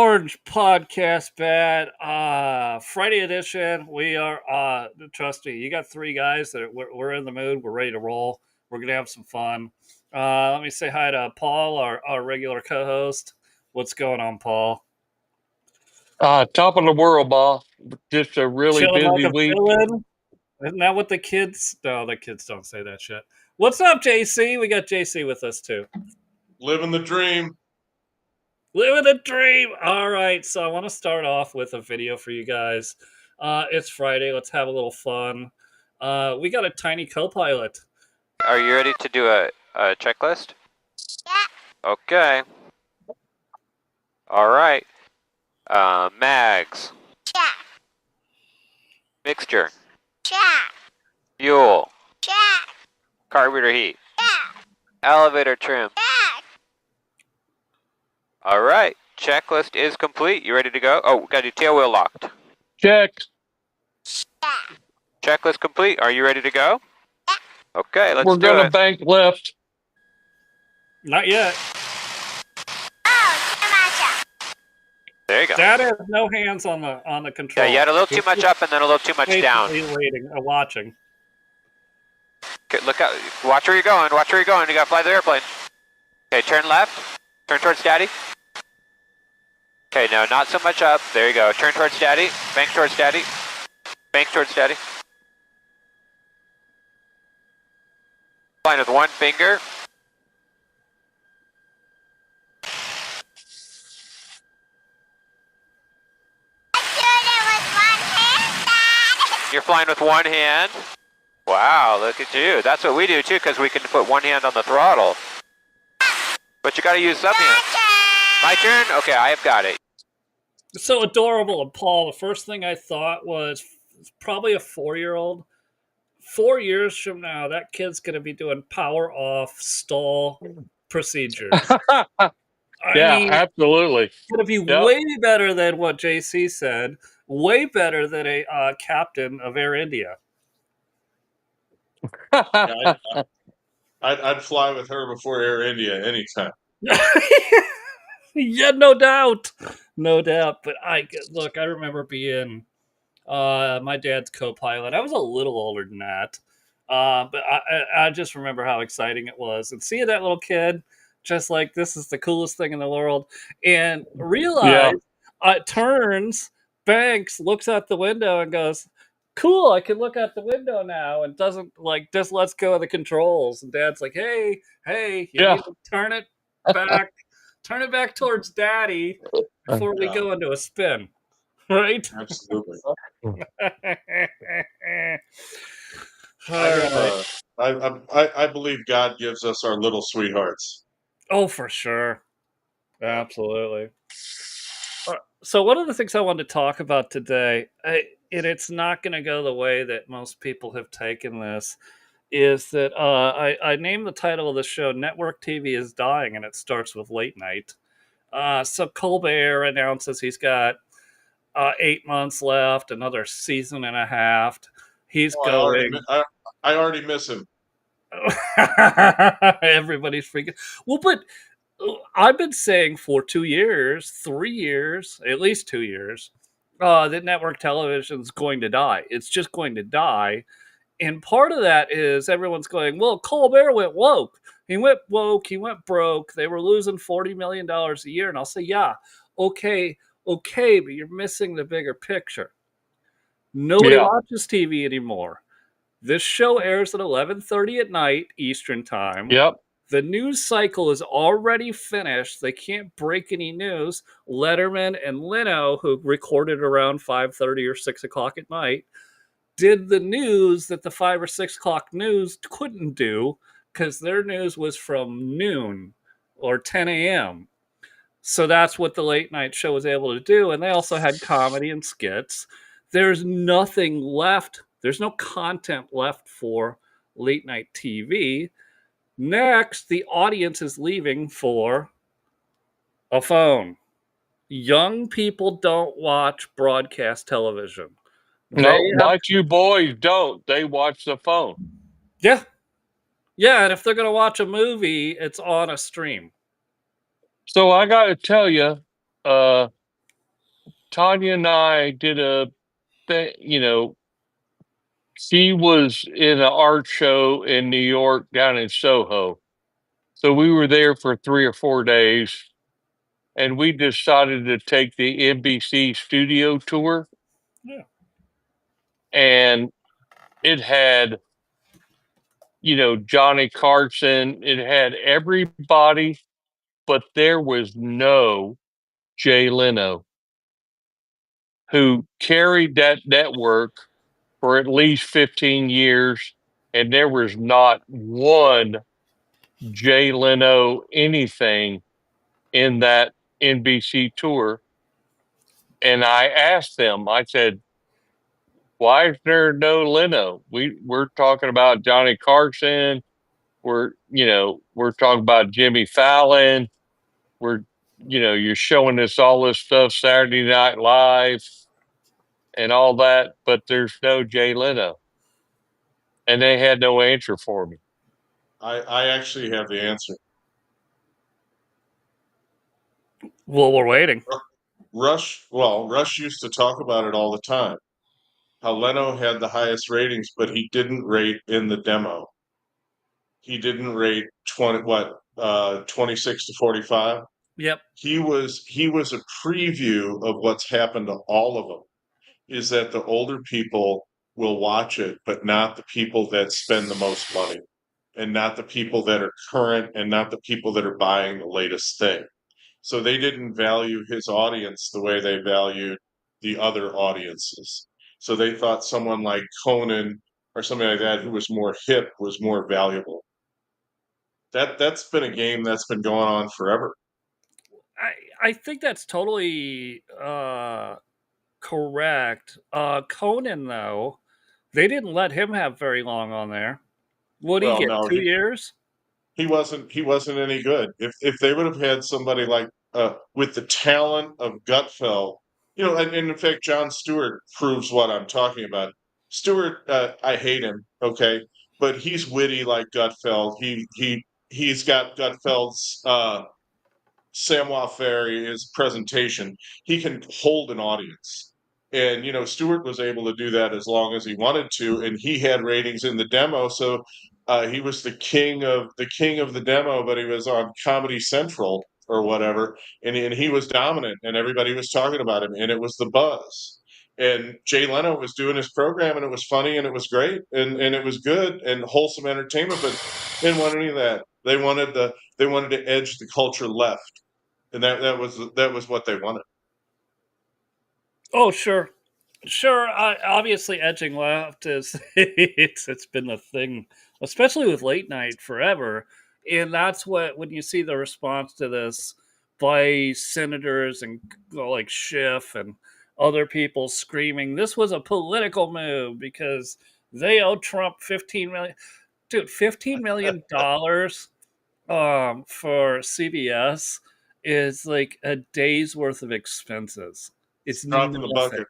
Oorange Podcast Bad. Friday edition. We are, trust me, you got three guys that we're in the mood. We're ready to roll. We're going to have some fun. Let me say hi to Paul, our regular co host. What's going on, Paul? Top of the world, boss. Just a really Chilling like busy a week. villain. Isn't that what the kids? No, the kids don't say that shit. What's up, JC? We got JC with us too. Living the dream. Living the dream. All right, so I want to start off with a video for you guys. It's Friday. Let's have a little fun. We got a tiny co-pilot. Are you ready to do a checklist? Yeah. Okay. All right. Mags. Yeah. Mixture. Yeah. Fuel. Yeah. Carburetor heat. Yeah. Elevator trim. Yeah. All right. Checklist is complete. You ready to go? Oh, got your tail wheel locked. Check. Yeah. Checklist complete. Are you ready to go? Okay, let's We're do gonna it. bank left. Not yet. Oh, too much up. There you go. Dad has no hands on the control. Yeah, you had a little too much up and then a little too much down. Patiently waiting, watching. Okay, look out. Watch where you're going. Watch where you're going. You gotta fly the airplane. Okay, turn left. Turn towards Daddy. Okay, no, not so much up. There you go. Turn towards Daddy. Bank towards Daddy. Bank towards Daddy. Flying with one finger. You're flying with one hand. Wow, look at you. That's what we do too, because we can put one hand on the throttle. But you gotta use some hand. My turn? Okay, I have got it. It's so adorable. And Paul, the first thing I thought was probably a 4-year-old. 4 years from now, that kid's going to be doing power off stall procedures. Absolutely. It's going to be way better than what JC said. Way better than a captain of Air India. I'd fly with her before Air India anytime. Yeah, no doubt. No doubt. But I remember being my dad's co-pilot. I was a little older than that. But I just remember how exciting it was. And seeing that little kid, just like, this is the coolest thing in the world. And realize, turns, banks, looks out the window and goes, cool, I can look out the window now, and doesn't, like, just lets go of the controls. And Dad's like, hey, you need to turn it back. Turn it back towards Daddy before we go into a spin. Right? Absolutely. Right. I believe God gives us our little sweethearts. Oh, for sure. Absolutely. So one of the things I wanted to talk about today, and it's not going to go the way that most people have taken this, is that I named the title of the show Network TV is Dying, and it starts with late night. So Colbert announces he's got 8 months left, another season and a half. He's going. I already miss him. Everybody's freaking. Well, but I've been saying for 2 years, 3 years, at least 2 years, that network television is going to die. It's just going to die. And part of that is everyone's going, well, Colbert went woke. He went woke. He went broke. They were losing $40 million a year. And I'll say, yeah, okay, but you're missing the bigger picture. Nobody watches TV anymore. This show airs at 11:30 at night Eastern time. Yep. The news cycle is already finished. They can't break any news. Letterman and Leno, who recorded around 5:30 or 6 o'clock at night, did the news that the 5 or 6 o'clock news couldn't do because their news was from noon or 10 a.m. So that's what the late night show was able to do. And they also had comedy and skits. There's nothing left. There's no content left for late night TV. Next, the audience is leaving for a phone. Young people don't watch broadcast television. No, like you boys don't. They watch the phone. Yeah. Yeah, and if they're going to watch a movie, it's on a stream. So I got to tell you, Tanya and I did a thing, she was in an art show in New York down in Soho. So we were there for 3 or 4 days, and we decided to take the NBC studio tour. Yeah. And it had, Johnny Carson, it had everybody, but there was no Jay Leno, who carried that network for at least 15 years. And there was not one Jay Leno anything in that NBC tour. And I asked them, I said, why is there no Leno? We're talking about Johnny Carson. We're talking about Jimmy Fallon. We're, you're showing us all this stuff, Saturday Night Live and all that, but there's no Jay Leno. And they had no answer for me. I actually have the answer. Well, we're waiting. Rush used to talk about it all the time. How Leno had the highest ratings, but he didn't rate in the demo. He didn't rate 26 to 45. Yep. He was a preview of what's happened to all of them. Is that the older people will watch it, but not the people that spend the most money, and not the people that are current, and not the people that are buying the latest thing. So they didn't value his audience the way they valued the other audiences. So they thought someone like Conan or something like that who was more hip was more valuable. That's been a game that's been going on forever. I think that's totally correct. Conan, though, they didn't let him have very long on there. What did he get? No, 2 years? he wasn't any good. If they would have had somebody like with the talent of Gutfeld, and in fact, Jon Stewart proves what I'm talking about. Stewart, I hate him, okay, but he's witty like Gutfeld. He's got Gutfeld's savoir-faire, his presentation. He can hold an audience. And, Stewart was able to do that as long as he wanted to, and he had ratings in the demo. So he was the king of the demo, but he was on Comedy Central or whatever, and he was dominant, and everybody was talking about him, and it was the buzz. And Jay Leno was doing his program, and it was funny, and it was great, and it was good and wholesome entertainment, but they didn't want any of that. They wanted to edge the culture left, and that was what they wanted. Oh, sure. Sure, obviously edging left is it's been the thing, especially with late night forever. And that's what when you see the response to this by senators and like Schiff and other people screaming, this was a political move because they owe Trump 15 million. Dude, $15 million for CBS is like a day's worth of expenses. It's Drop in the bucket.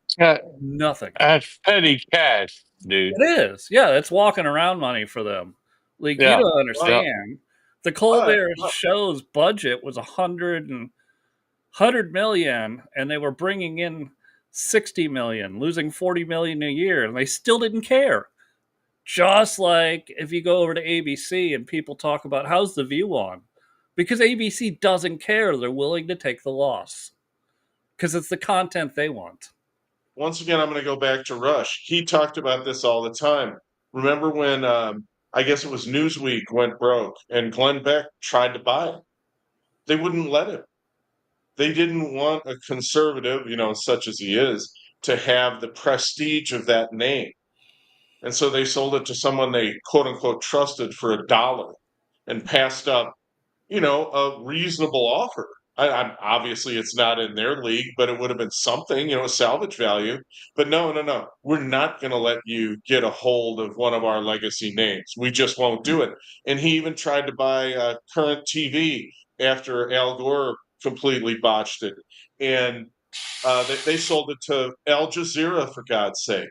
nothing. That's petty cash, dude. It is. Yeah, it's walking around money for them. Like Yeah. you don't understand. The Colbert Well, show's budget was 100 million, and they were bringing in 60 million, losing 40 million a year, and they still didn't care. Just like if you go over to ABC and people talk about how's the view on, because ABC doesn't care. They're willing to take the loss because it's the content they want. Once again, I'm going to go back to Rush. He talked about this all the time. Remember when I guess it was Newsweek went broke and Glenn Beck tried to buy it? They wouldn't let him. They didn't want a conservative, such as he is, to have the prestige of that name. And so they sold it to someone they quote unquote trusted for $1 and passed up, a reasonable offer. Obviously it's not in their league, but it would have been something, a salvage value. But no, we're not going to let you get a hold of one of our legacy names. We just won't do it. And he even tried to buy Current TV after Al Gore completely botched it. And they sold it to Al Jazeera, for God's sake.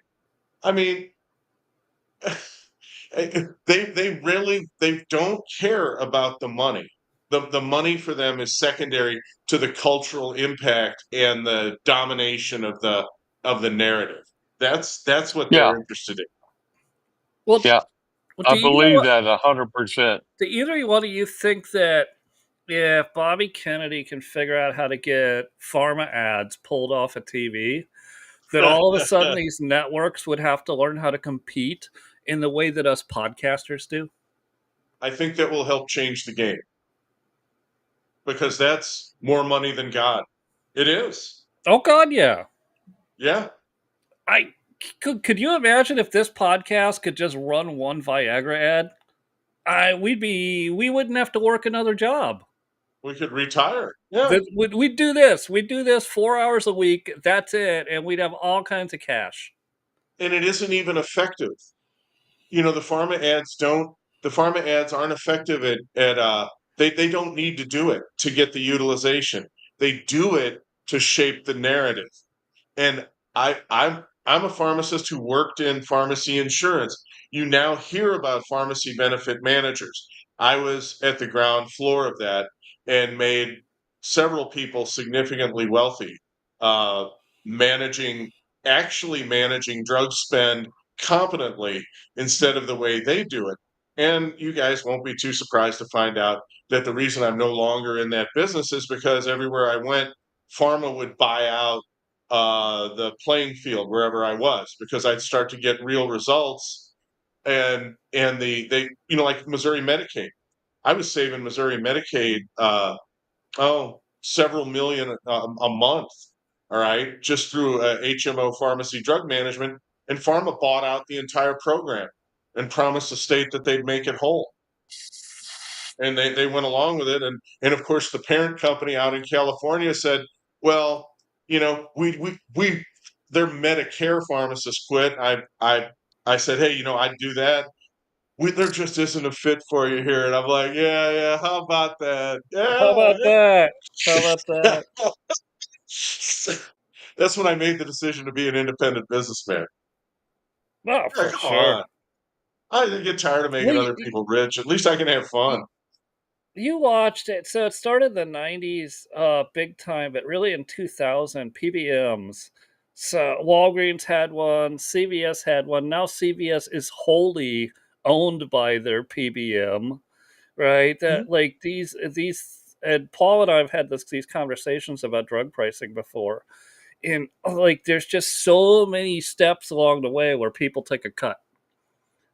I mean, they don't care about the money. The money for them is secondary to the cultural impact and the domination of the narrative. That's what Yeah. they're interested in. Well, Yeah. well, I believe that 100%. do either one of you think that if Bobby Kennedy can figure out how to get pharma ads pulled off of TV, that all of a sudden these networks would have to learn how to compete in the way that us podcasters do? I think that will help change the game because that's more money than God. It is. Oh God, yeah. Yeah. Could you imagine if this podcast could just run one Viagra ad? We wouldn't have to work another job. We could retire. Yeah. We'd do this. We'd do this 4 hours a week. That's it, and we'd have all kinds of cash. And it isn't even effective. The pharma ads aren't effective they don't need to do it to get the utilization. They do it to shape the narrative. And I'm a pharmacist who worked in pharmacy insurance. You now hear about pharmacy benefit managers. I was at the ground floor of that and made several people significantly wealthy, uh, managing actually managing drug spend competently instead of the way they do it. And you guys won't be too surprised to find out that the reason I'm no longer in that business is because everywhere I went, pharma would buy out the playing field wherever I was because I'd start to get real results. And they like Missouri Medicaid. I was saving Missouri Medicaid several million a month. All right, just through HMO pharmacy drug management, and pharma bought out the entire program and promised the state that they'd make it whole. And they went along with it, and of course the parent company out in California said, well, we their Medicare pharmacists quit. I said, hey, I'd do that. There just isn't a fit for you here. And I'm like, yeah, how about that? How about Yeah. that? How about that? That's when I made the decision to be an independent businessman. No, Yeah, for come sure. on. I get tired of making Well, other people rich. At least I can have fun. you watched it. So it started in the 90s, big time, but really in 2000, PBMs. So Walgreens had one, CVS had one. Now CVS is wholly owned by their PBM, right? That Mhm. like these and Paul and I have had these conversations about drug pricing before. And like there's just so many steps along the way where people take a cut.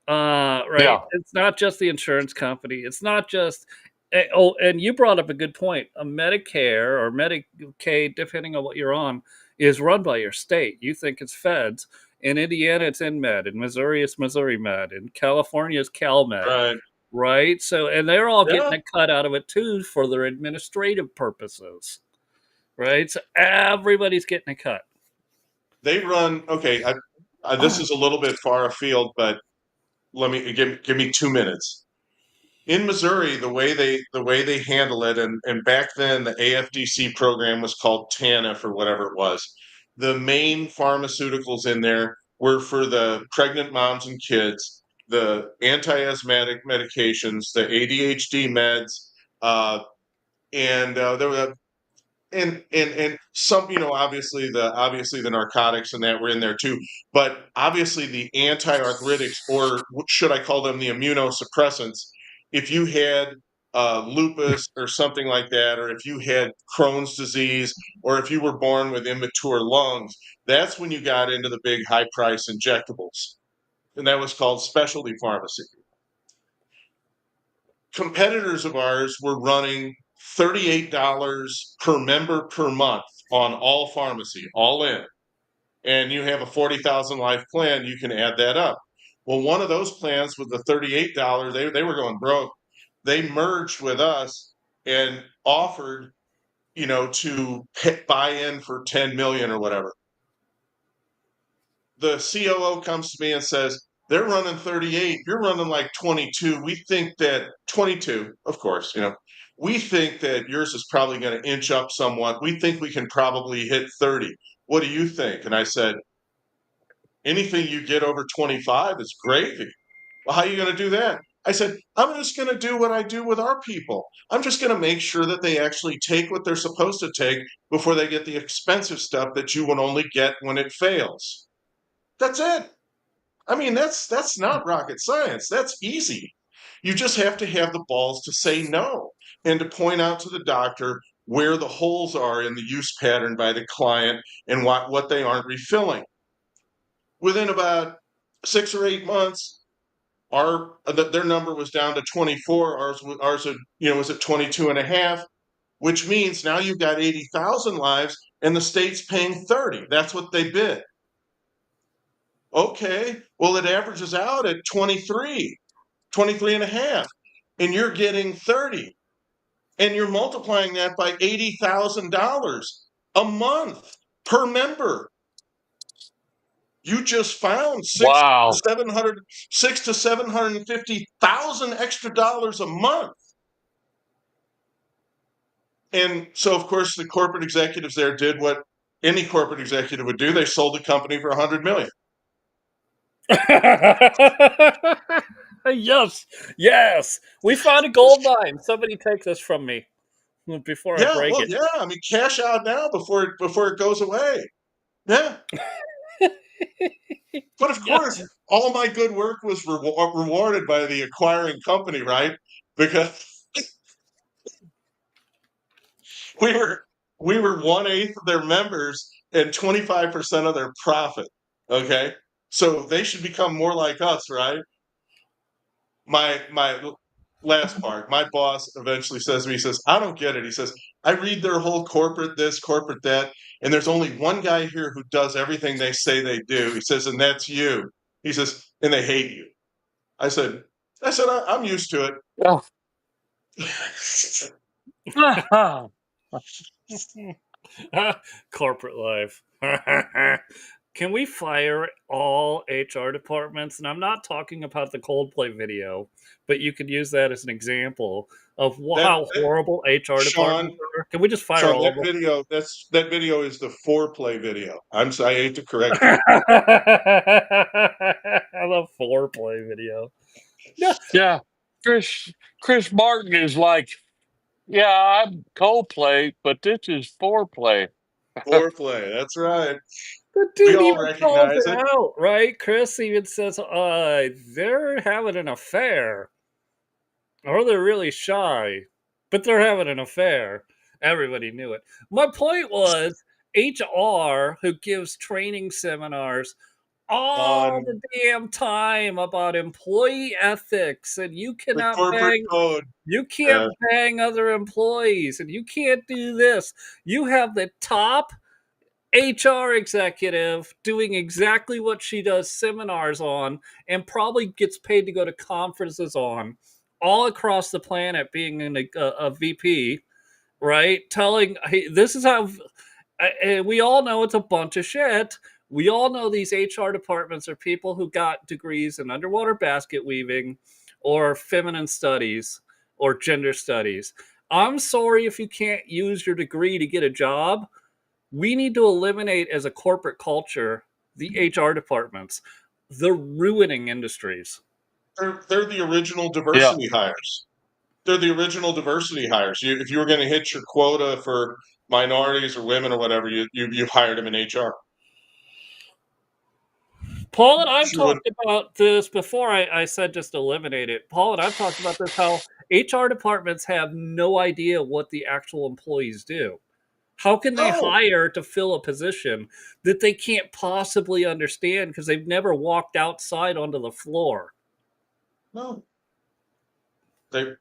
Right. Yeah. It's not just the insurance company. It's not just. And you brought up a good point. A Medicare or Medicaid, depending on what you're on, is run by your state. You think it's feds. In Indiana, it's InMed. In Missouri, it's Missouri Med. In California, it's CalMed. Right. Right. So, and they're all Yeah. getting a cut out of it too for their administrative purposes. Right. So everybody's getting a cut. They run. Okay, this is a little bit far afield, but let me give me 2 minutes. In Missouri, the way they handle it, and back then the AFDC program was called TANF or whatever it was. The main pharmaceuticals in there were for the pregnant moms and kids, the anti-asthmatic medications, the ADHD meds, and there were and some, obviously the narcotics and that were in there too, but obviously the anti-arthritics, or should I call them the immunosuppressants, if you had lupus or something like that, or if you had Crohn's disease, or if you were born with immature lungs, that's when you got into the big high price injectables, and that was called specialty pharmacy. Competitors of ours were running $38 per member per month on all pharmacy, all in. And you have a 40,000 life plan, you can add that up. Well, one of those plans with the $38, they were going broke. They merged with us and offered, to buy in for 10 million or whatever. The COO comes to me and says, they're running 38, you're running like 22. We think that 22, of course, we think that yours is probably going to inch up somewhat. We think we can probably hit 30. What do you think? And I said, anything you get over 25 is gravy. Well, how are you going to do that? I said, I'm just going to do what I do with our people. I'm just going to make sure that they actually take what they're supposed to take before they get the expensive stuff that you would only get when it fails. That's it. I mean, that's not rocket science. That's easy. You just have to have the balls to say no and to point out to the doctor where the holes are in the use pattern by the client and what they aren't refilling. Within about 6 or 8 months, their number was down to 24. Ours was at 22 and a half, which means now you've got 80,000 lives and the state's paying 30. That's what they bid. Okay, well, it averages out at 23 and a half, and you're getting 30, and you're multiplying that by $80,000 a month per member. You just found Wow. 6 to 750,000 extra dollars a month. And so, of course, the corporate executives there did what any corporate executive would do. They sold the company for $100 million. Yes. We found a gold mine. Somebody take this from me before I break it. Yeah. I mean, cash out now before it goes away. Yeah. But of course, all my good work was rewarded by the acquiring company, right? Because we were 1/8 of their members and 25% of their profit. Okay, so they should become more like us, right? My last part. My boss eventually says to me, he says, "I don't get it." He says, "I read their whole corporate this, corporate that, and there's only one guy here who does everything they say they do." He says, "And that's you." He says, "And they hate you." I said, I'm used to it. Oh. Corporate life. Can we fire all HR departments? And I'm not talking about the Coldplay video, but you could use that as an example of how horrible HR departments are. Can we just fire all of them? That video is the foreplay video. I'm sorry, I hate to correct you. I love foreplay video. Yeah. Chris Martin is like, yeah, I'm Coldplay, but this is foreplay. Foreplay, that's right. The dude all even calls recognize it it. out, right? Chris even says, they're having an affair. Or they're really shy, but they're having an affair. Everybody knew it. My point was HR, who gives training seminars all the damn time about employee ethics, and you The cannot corporate code. you can't bang other employees, and you can't do this. You have the top HR executive doing exactly what she does seminars on and probably gets paid to go to conferences on all across the planet, being a VP, right? Telling, hey, this is how, and we all know it's a bunch of shit. We all know these HR departments are people who got degrees in underwater basket weaving or feminine studies or gender studies. I'm sorry if you can't use your degree to get a job. We need to eliminate as a corporate culture the HR departments. They're ruining industries. They're the original diversity hires. They're the original diversity hires. If you were going to hit your quota for minorities or women or whatever, you hired them in HR. Paul and I've talked about this before. I said just eliminate it. Paul and I've talked about this, how HR departments have no idea what the actual employees do. How can they hire to fill a position that they can't possibly understand because they've never walked outside onto the floor? No. Sorry,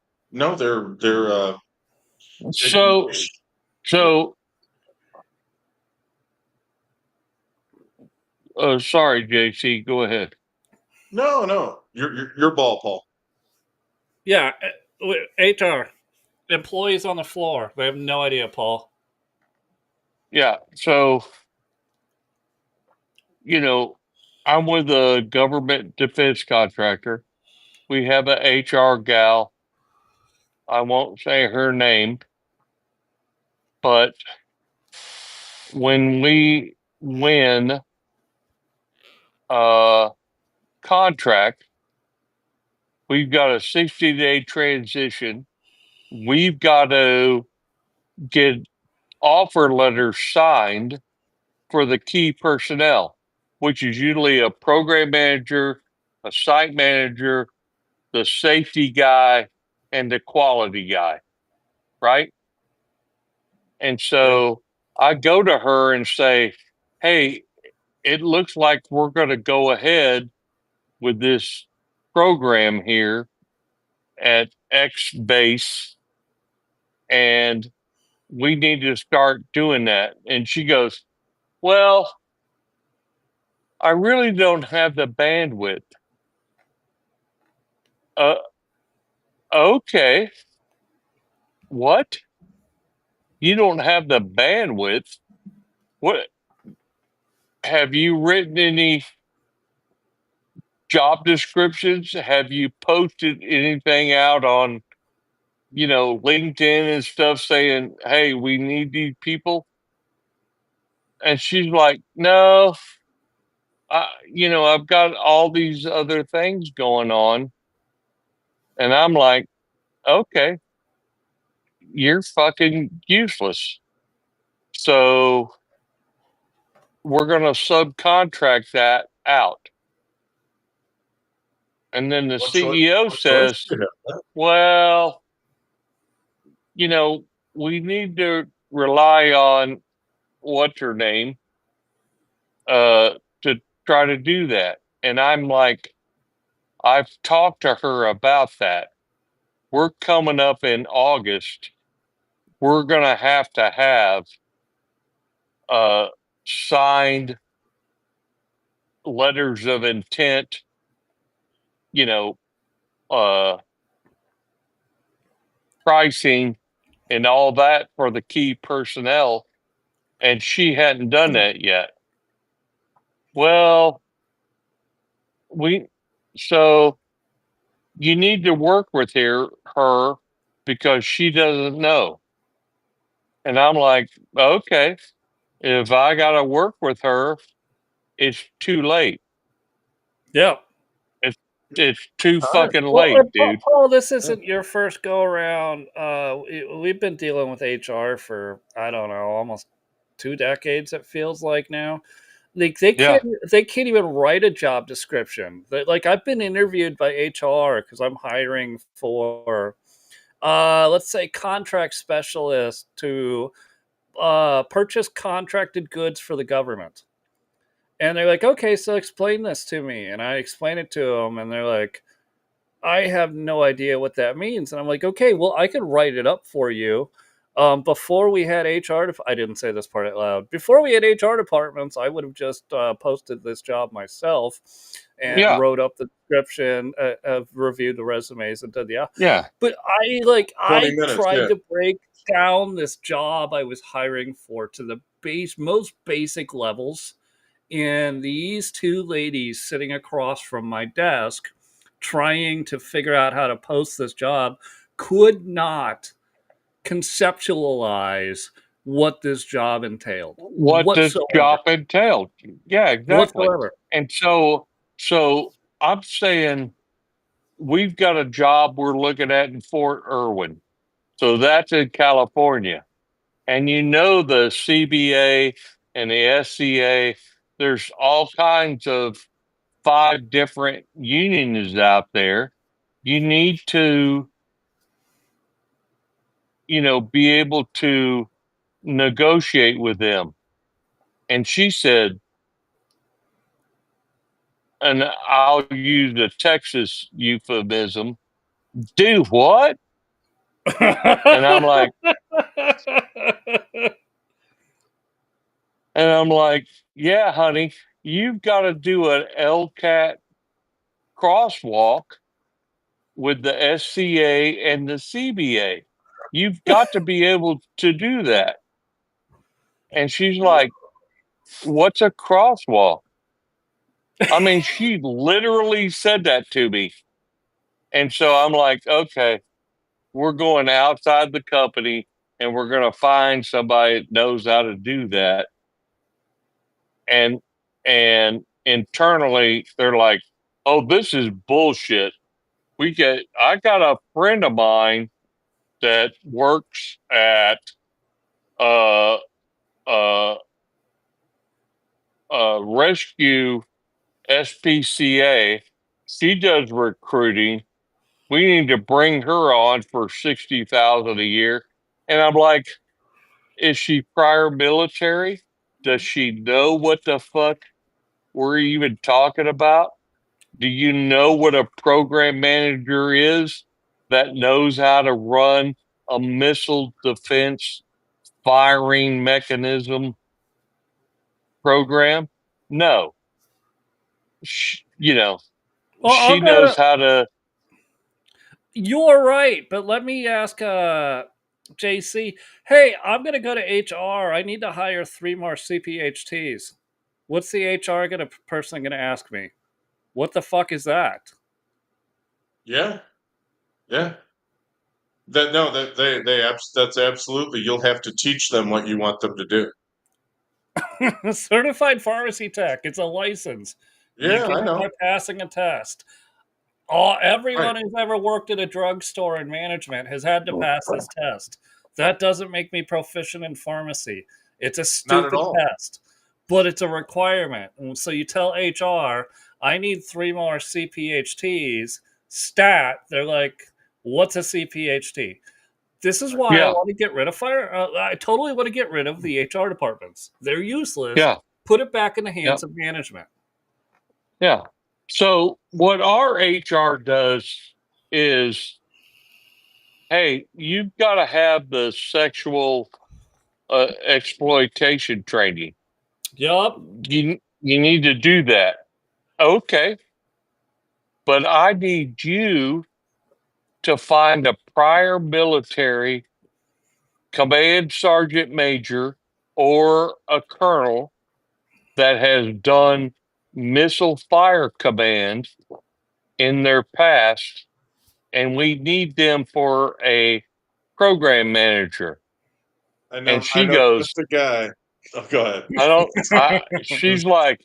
JC, go ahead. No. Your ball, Paul. Yeah, HR employees on the floor. They have no idea, Paul. Yeah, so I'm with a government defense contractor. We have an HR gal. I won't say her name, but when we win a contract, We've got a 60-day transition. We've got to get offer letters signed for the key personnel, which is usually a program manager, a site manager, the safety guy, and the quality guy, right? And so I go to her and say, hey, it looks like we're going to go ahead with this program here at X base, and we need to start doing that. And she goes, well, I really don't have the bandwidth. Uh, okay. What? You don't have the bandwidth? What? Have you written any job descriptions? Have you posted anything out on, LinkedIn and stuff saying, hey, we need these people? And she's like, no, I've got all these other things going on. And I'm like, okay, you're fucking useless. So we're going to subcontract that out. And then the CEO says, well, we need to rely on what's her name to try to do that. And I'm like, I've talked to her about that. We're coming up in August. We're going to have signed letters of intent, uh, pricing and all that for the key personnel. And she hadn't done that yet. Well, so you need to work with her because she doesn't know. And I'm like, okay, if I got to work with her, it's too late. Yeah. It's too fucking late, dude. Paul, this isn't your first go around. We've been dealing with HR for, I don't know, almost 2 decades. It feels like now. Like they can't even write a job description. Like I've been interviewed by HR because I'm hiring for, let's say, contract specialist to purchase contracted goods for the government. And they're like, okay, so explain this to me. And I explain it to them, and they're like, I have no idea what that means. And I'm like, okay, well, I could write it up for you. Before we had HR, I didn't say this part out loud. Before we had HR departments, I would have just posted this job myself and wrote up the description, reviewed the resumes, and did But I tried to break down this job I was hiring for to the most basic levels. And these 2 ladies sitting across from my desk trying to figure out how to post this job could not conceptualize what this job entailed. What this job entailed. Yeah, exactly. Whatsoever. And so I'm saying we've got a job we're looking at in Fort Irwin. So that's in California. And the CBA and the SCA, there's all kinds of 5 different unions out there. You need to, be able to negotiate with them. And she said, and I'll use the Texas euphemism, do what? And I'm like, yeah, honey, you've got to do an LCAT crosswalk with the SCA and the CBA. You've got to be able to do that. And she's like, what's a crosswalk? I mean, she literally said that to me. And so I'm like, okay, we're going outside the company and we're going to find somebody that knows how to do that. And internally, they're like, oh, this is bullshit. I got a friend of mine that works at uh uh rescue SPCA. She does recruiting. We need to bring her on for 60,000 a year. And I'm like, is she prior military? Does she know what the fuck we're even talking about? Do you know what a program manager is that knows how to run a missile defense firing mechanism program? No. Well, She knows how to. You're right, but let me ask JC. Hey, I'm gonna go to HR. I need to hire 3 more CPHTs. What's the HR person gonna ask me? What the fuck is that? Yeah. That's absolutely. You'll have to teach them what you want them to do. Certified pharmacy tech. It's a license. You Yeah, get I it know. by passing a test. Everyone who's ever worked at a drugstore in management has had to pass this test. That doesn't make me proficient in pharmacy. It's a Not at stupid all. test, but it's a requirement. And so you tell HR, I need 3 more CPHTs. Stat, they're like, what's a CPHT? This is why I Yeah, want to get rid of I totally want to get rid of the HR departments. They're useless. yeah, Put it back in the yeah, hands of management. yeah. So what our HR does is, hey, you've got to have the sexual exploitation training. Yup. You need to do that. Okay, but I need you to find a prior military command sergeant major or a colonel that has done missile fire command in their past, and we need them for a program manager. I And know she goes, just a guy. Oh, go ahead. I don't, she's like,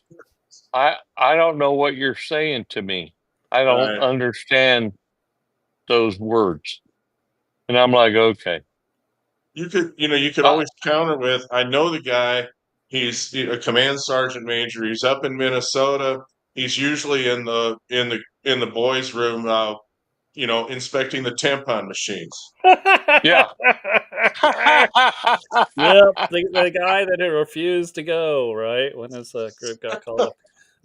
I don't know what you're saying to me. I don't Right. understand those words. And I'm like, okay. You could Uh, always counter with, I know the guy. He's a command sergeant major. He's up in Minnesota. He's usually in the boys' room, inspecting the tampon machines. yeah. Yep, the guy that refused to go, right? When his group got called up.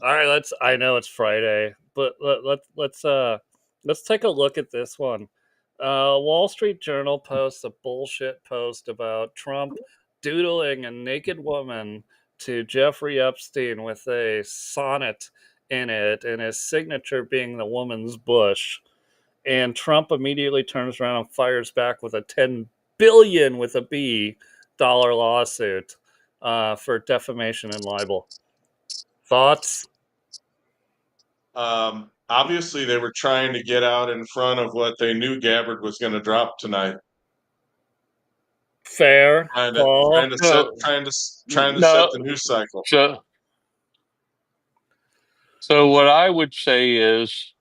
All right, I know it's Friday, but let's take a look at this one. Wall Street Journal posts a bullshit post about Trump doodling a naked woman to Jeffrey Epstein with a sonnet in it, and his signature being the woman's bush. And Trump immediately turns around and fires back with a 10 billion with a B dollar lawsuit for defamation and libel. Thoughts? Obviously, they were trying to get out in front of what they knew Gabbard was going to drop tonight. Fair, Trying to Paul. set the news cycle. So what I would say is,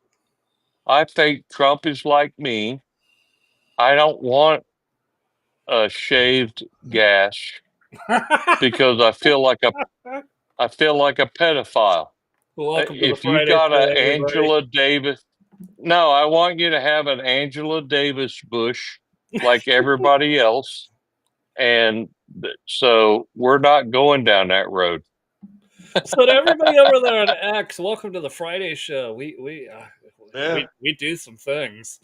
I think Trump is like me. I don't want a shaved gash because I feel like a pedophile. Welcome to the If you Friday got show, a everybody. Angela Davis, no, I want you to have an Angela Davis bush like everybody else, and so we're not going down that road. So to everybody over there on X, welcome to the Friday show. We do some things.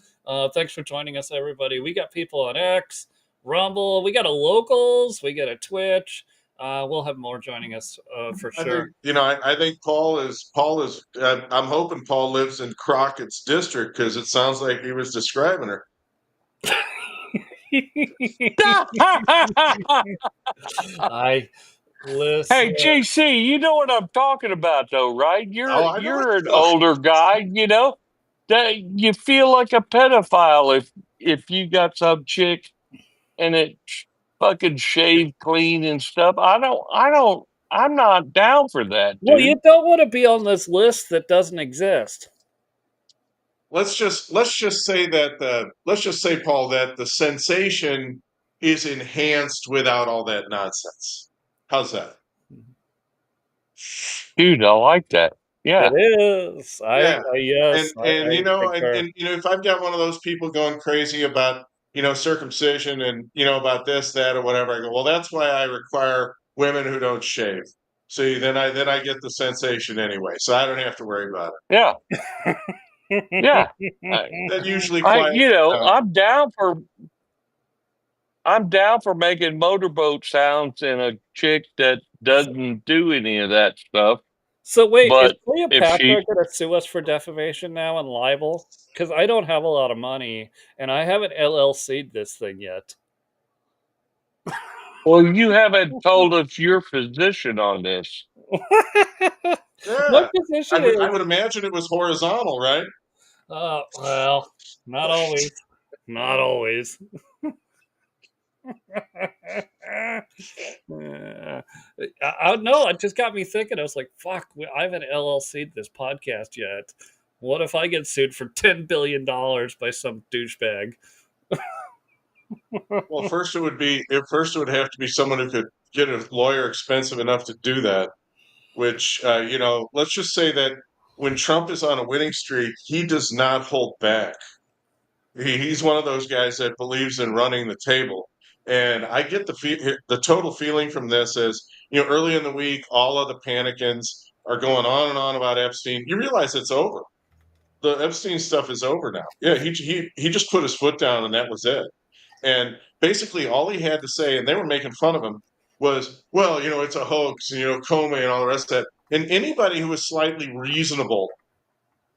Thanks for joining us, everybody. We got people on X, Rumble. We got a locals. We got a Twitch. We'll have more joining us for sure. I think Paul is. I'm hoping Paul lives in Crockett's district because it sounds like he was describing her. I listen. Hey, JC, you know what I'm talking about, though, right? I know You're an older guy, that you feel like a pedophile if you got some chick and it's fucking shaved clean and stuff. I'm not down for that, dude. Well, you don't want to be on this list that doesn't exist. let's just say that Paul, that the sensation is enhanced without all that nonsense. How's that? Dude, I like that. Yeah. It is. Yeah. Yes, And I concur. if I've got one of those people going crazy about circumcision and about this, that, or whatever, I go, well, that's why I require women who don't shave. See, then I get the sensation anyway, so I don't have to worry about it. Yeah. Yeah. That usually quiets it down. I'm down for making motorboat sounds in a chick that doesn't do any of that stuff. So wait, is But if Cleopatra she, going to sue us for defamation now and libel? Because I don't have a lot of money, and I haven't LLC'd this thing yet. well, you haven't told us your position on this. My Yeah, position I is, would imagine it was horizontal, right? well, not always. Not always. I know. It just got me thinking. I was like, "Fuck! I haven't LLC'd this podcast yet. What if I get sued for $10 billion by some douchebag?" Well, first it would have to be someone who could get a lawyer expensive enough to do that. Which let's just say that when Trump is on a winning streak, he does not hold back. He's one of those guys that believes in running the table. And I get the total feeling from this is, early in the week, all of the panicans are going on and on about Epstein. You realize it's over. The Epstein stuff is over now. Yeah, he just put his foot down and that was it. And basically all he had to say, and they were making fun of him, was, well, it's a hoax, and, Comey and all the rest of that. And anybody who was slightly reasonable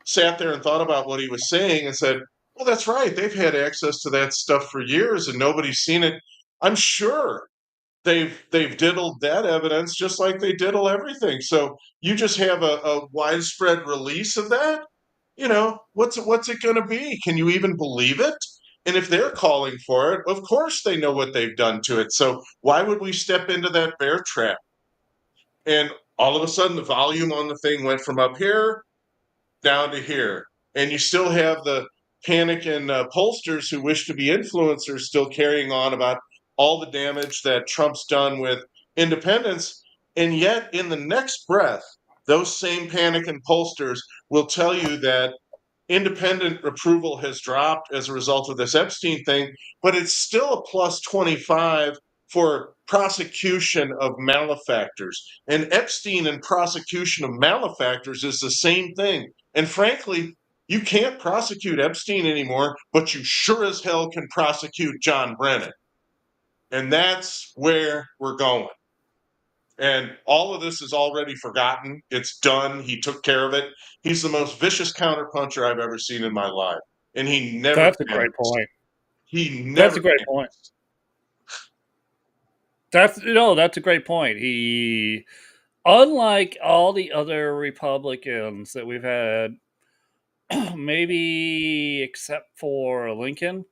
sat there and thought about what he was saying and said, well, that's right. They've had access to that stuff for years and nobody's seen it. I'm sure they've diddled that evidence just like they diddle everything. So you just have a widespread release of that. What's it going to be? Can you even believe it? And if they're calling for it, of course they know what they've done to it. So why would we step into that bear trap? And all of a sudden, the volume on the thing went from up here down to here. And you still have the panic and pollsters who wish to be influencers still carrying on about all the damage that Trump's done with independence. And yet, in the next breath, those same panic and pollsters will tell you that independent approval has dropped as a result of this Epstein thing, but it's still a plus 25 for prosecution of malefactors. And Epstein and prosecution of malefactors is the same thing. And frankly, you can't prosecute Epstein anymore, but you sure as hell can prosecute John Brennan. And that's where we're going. And all of this is already forgotten. It's done. He took care of it. He's the most vicious counterpuncher I've ever seen in my life. And he never That's a great point. He never That's a great point. That's a great point. He, unlike all the other Republicans that we've had, maybe except for Lincoln,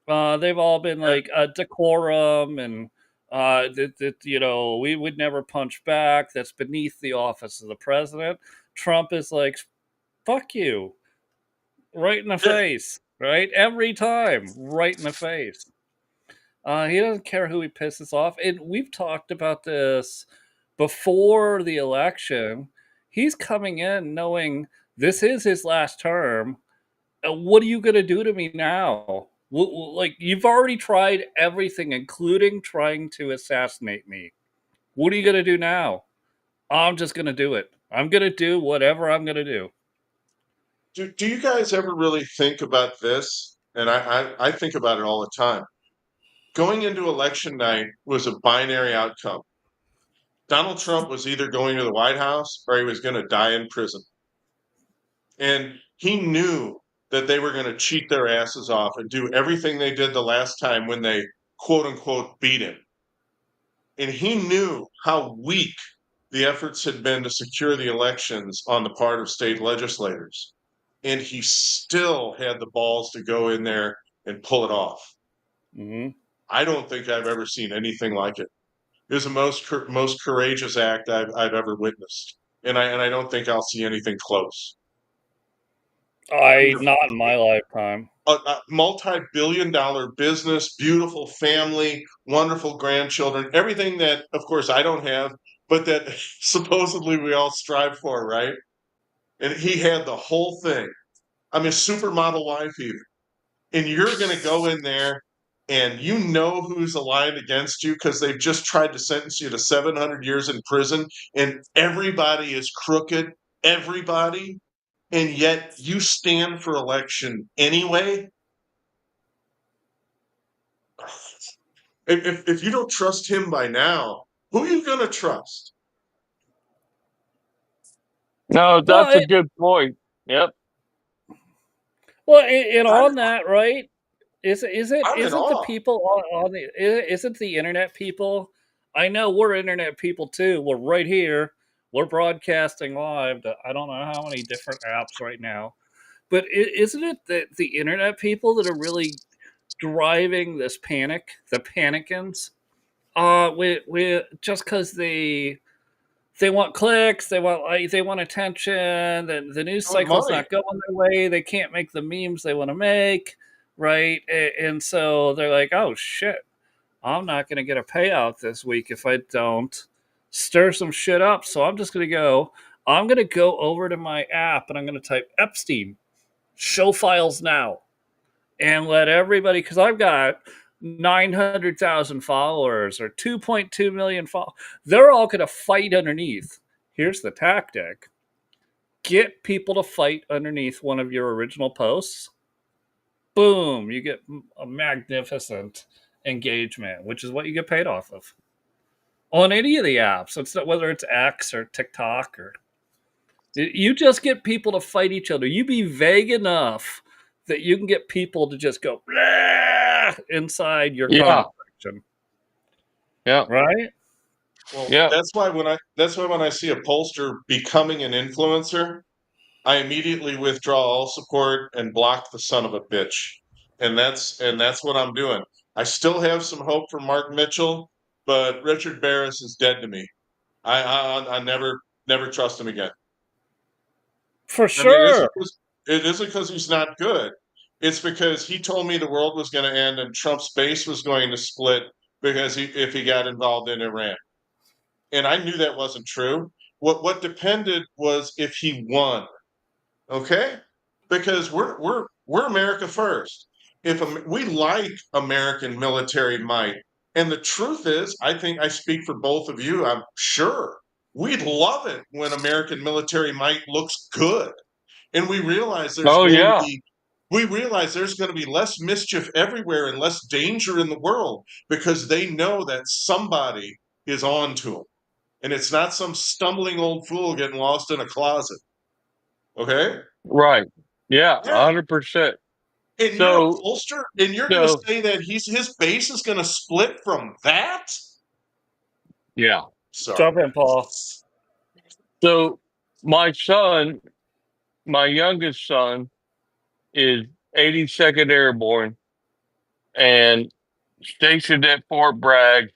they've all been like a decorum and that we would never punch back. That's beneath the office of the president. Trump is like, fuck you, right in the face, right? Every time, right in the face. He doesn't care who he pisses off. And we've talked about this before the election. He's coming in knowing this is his last term. What are you going to do to me now? Like, you've already tried everything, including trying to assassinate me. What are you going to do now? I'm just going to do it. I'm going to do whatever I'm going to do. Do you guys ever really think about this? And I think about it all the time. Going into election night was a binary outcome. Donald Trump was either going to the White House or he was going to die in prison. And he knew that they were going to cheat their asses off and do everything they did the last time when they, quote unquote, beat him. And he knew how weak the efforts had been to secure the elections on the part of state legislators. And he still had the balls to go in there and pull it off. Mm-hmm. I don't think I've ever seen anything like it. It was the most courageous act I've ever witnessed, and I don't think I'll see anything close. Not in my lifetime. A multi-billion-dollar business, beautiful family, wonderful grandchildren, everything that, of course, I don't have, but that supposedly we all strive for, right? And he had the whole thing. I mean, supermodel wife even. And you're going to go in there and you know who's aligned against you because they've just tried to sentence you to 700 years in prison and everybody is crooked, everybody, and yet you stand for election anyway. If you don't trust him by now, who are you going to trust? No, Well, that's a good point. Yep. and I'm, on that, right? I'm in Isn't the awe. people on the isn't the internet people? I know we're internet people too. We're right here. We're broadcasting live to I don't know how many different apps right now. But isn't it that the internet people that are really driving this panic, the panicans? We just because they want clicks, they want attention. The news I want cycle's money. not going their way. They can't make the memes they want to make, right? And so they're like, "Oh shit, I'm not going to get a payout this week if I don't stir some shit up." So I'm just going to go. I'm going to go over to my app and I'm going to type Epstein show files now and let everybody because I've got 900,000 followers or 2.2 million followers. They're all going to fight underneath. Here's the tactic: get people to fight underneath one of your original posts. Boom, you get a magnificent engagement, which is what you get paid off of on any of the apps. It's not whether it's X or TikTok or you just get people to fight each other. You be vague enough that you can get people to just go "Blah!" inside your Yeah. comment section, Yeah. right? Well, Yeah. that's why when I see a pollster becoming an influencer, I immediately withdraw all support and block the son of a bitch. And that's what I'm doing. I still have some hope for Mark Mitchell, but Richard Barris is dead to me. I never trust him again. For I mean, sure. it isn't because he's not good. It's because he told me the world was going to end and Trump's base was going to split because if he got involved in Iran. And I knew that wasn't true. What depended was if he won. Okay, because we're America first. If we like American military might, and the truth is, I think I speak for both of you. I'm sure we'd love it when American military might looks good, and Oh yeah. we realize there's going to be less mischief everywhere and less danger in the world because they know that somebody is on to them, and it's not some stumbling old fool getting lost in a closet. Okay. Right. Yeah. Yeah. 100%. And you're a So pollster, and you're going to so say that his base is going to split from that? yeah. Sorry. Jump in, Paul. So my son, my youngest son, is 82nd Airborne and stationed at Fort Bragg.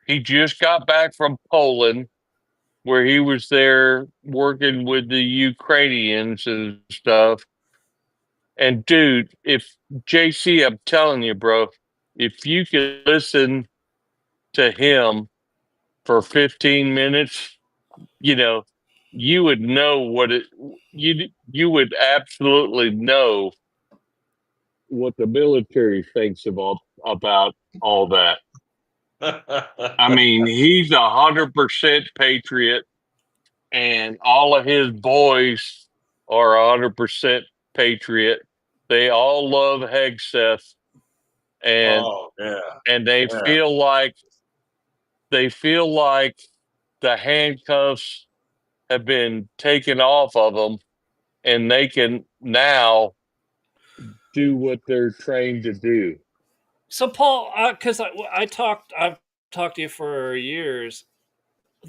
He just got back from Poland, where he was there working with the Ukrainians and stuff. And dude, if JC, I'm telling you, bro, if you could listen to him for 15 minutes, you know, you would know you would absolutely know what the military thinks about all that. I mean, he's 100% patriot, and all of his boys are 100% patriot. They all love Hegseth, and Oh, yeah. and they Yeah. feel like the handcuffs have been taken off of them, and they can now do what they're trained to do. So, Paul, because I've talked to you for years.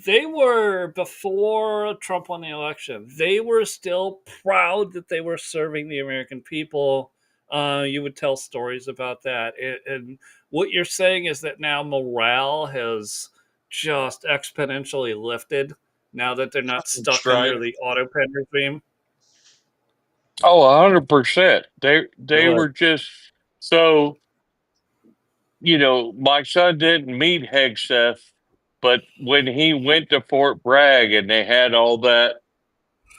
They were before Trump won the election. They were still proud that they were serving the American people. You would tell stories about that, and what you're saying is that now morale has just exponentially lifted now that they're not stuck Stride. under the auto pen regime. Oh, 100%. They Good. were just so, my son didn't meet Hegseth, but when he went to Fort Bragg and they had all that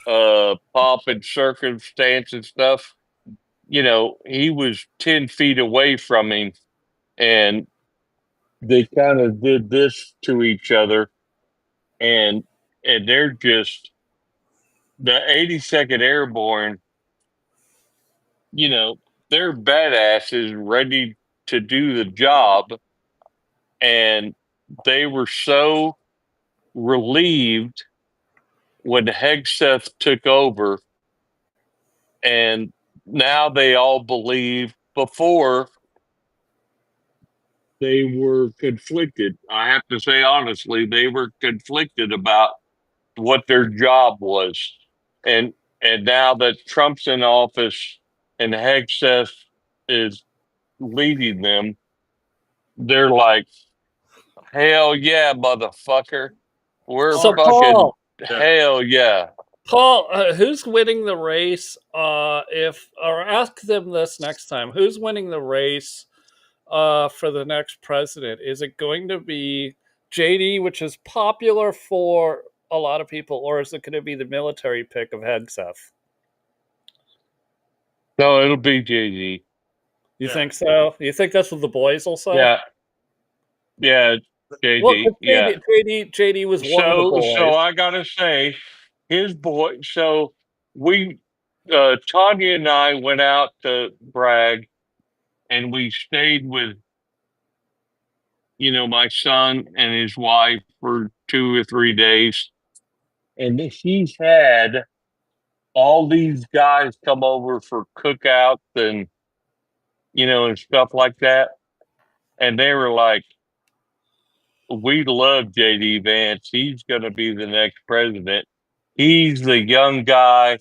pomp and circumstance and stuff, he was 10 feet away from him, and they kind of did this to each other, and they're just the 82nd Airborne, you know, they're badasses ready to do the job, and they were so relieved when Hegseth took over, and now they all believe. Before, they were conflicted. I have to say honestly, they were conflicted about what their job was. And now that Trump's in office and Hegseth is leading them, they're like, hell yeah, motherfucker. We're So, fucking Paul, hell yeah. who's winning the race? If or ask them this next time, who's winning the race for the next president? Is it going to be JD, which is popular for a lot of people, or is it going to be the military pick of Hegseth? No, it'll be JD. You Yeah. think so? You think that's what the boys will say? Yeah. Yeah. Well, JD. 'cause Yeah. JD was one of the So boys. I gotta say, his boy. So we, Tanya and I went out to Bragg, and we stayed with my son and his wife for 2 or 3 days, and he's had all these guys come over for cookouts and and stuff like that, and they were like, "We love JD Vance. He's going to be the next president. He's the young guy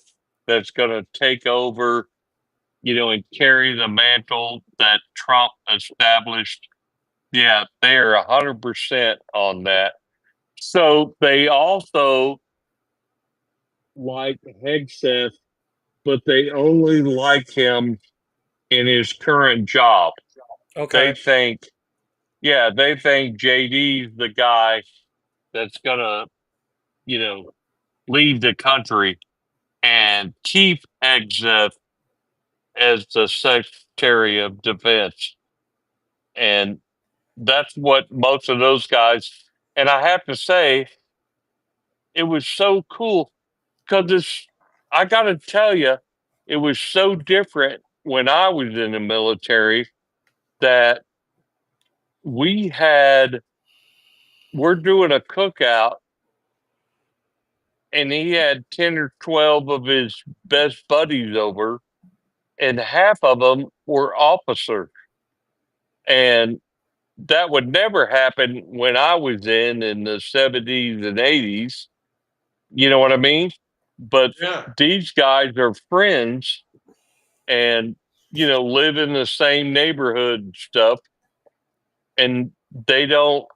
that's going to take over, and carry the mantle that Trump established." Yeah, they are 100% on that. So they also like Hegseth, but they only like him in his current job. They Okay. think, they think JD's the guy that's gonna, lead the country and keep Hegseth as the Secretary of Defense. And that's what most of those guys, and I have to say, it was so cool because I got to tell you, it was so different when I was in the military that we had, we're doing a cookout, and he had 10 or 12 of his best buddies over, and half of them were officers. And that would never happen when I was in the 70s and 80s. You know what I mean? But Yeah. these guys are friends and, live in the same neighborhood and stuff. And they don't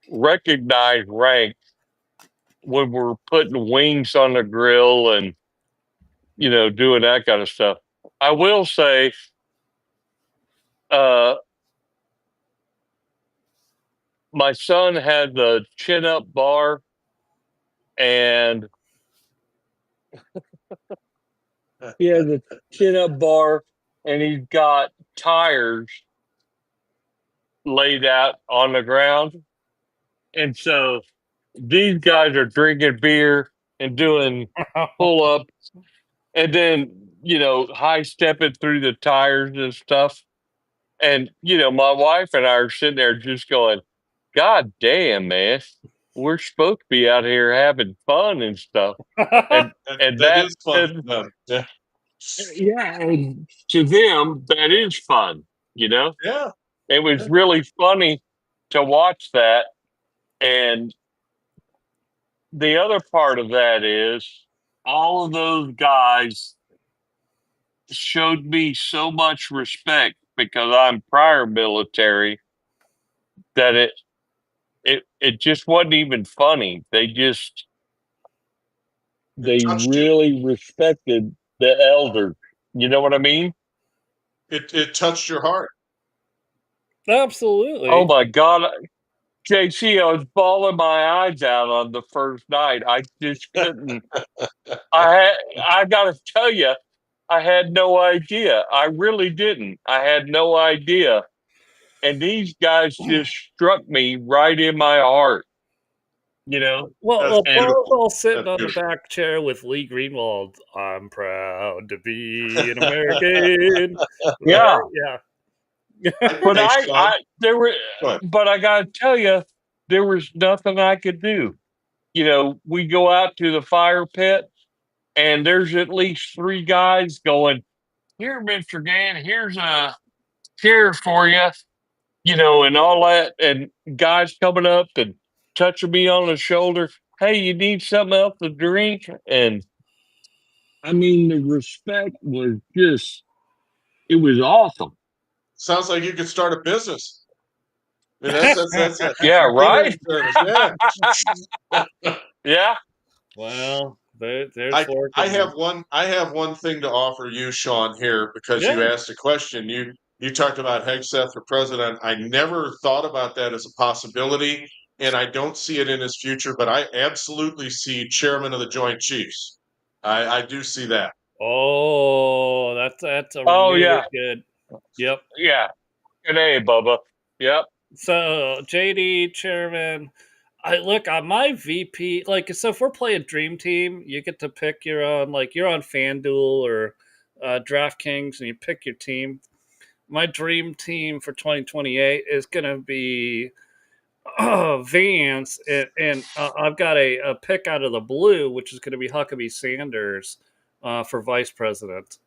recognize rank when we're putting wings on the grill and, doing that kind of stuff. I will say, uh, my son had the chin up bar, and he has a chin up bar, and he's got tires laid out on the ground. And so these guys are drinking beer and doing pull ups, and then, high stepping through the tires and stuff. And, my wife and I are sitting there just going, God damn, man, we're supposed to be out here having fun and stuff. And, and That that, is fun for them. Yeah. yeah, and to them, that is fun, Yeah. It was really funny to watch that. And the other part of that is all of those guys showed me so much respect because I'm prior military that it just wasn't even funny. They It touched you. really respected the elder. You know what I mean? It touched your heart. Absolutely. Oh my God. JC, I was bawling my eyes out on the first night. I just couldn't. I got to tell you, I had no idea. I really didn't. I had no idea. And these guys just struck me right in my heart. You know? Well, That's And both beautiful. all sitting That's on the beautiful. back chair with Lee Greenwald. I'm proud to be an American. yeah, Yeah. but Hey, Sean, there were, go ahead. but I got to tell you, there was nothing I could do. You know, we go out to the fire pit and there's at least three guys going, here, Mr. Gann, here's a chair for you, you know, and all that. And guys coming up and touching me on the shoulder. Hey, you need something else to drink? And I mean, the respect was just, it was awesome. Sounds like you could start a business. I mean, that's a Yeah, right? service. Yeah. Yeah. Well, there's I work. I have one thing to offer you, Sean, here because you Yeah. asked a question. You talked about Hegseth for president. I never thought about that as a possibility, and I don't see it in his future. But I absolutely see chairman of the Joint Chiefs. I do see that. Oh, that's a Oh, really yeah. good. Yep. Yeah. And hey, Bubba. Yep. So JD chairman, I look on my VP. Like, so if we're playing Dream Team, you get to pick your own. Like, you're on FanDuel or DraftKings, and you pick your team. My dream team for 2028 is gonna be Vance, and I've got a pick out of the blue, which is going to be Huckabee Sanders for vice president.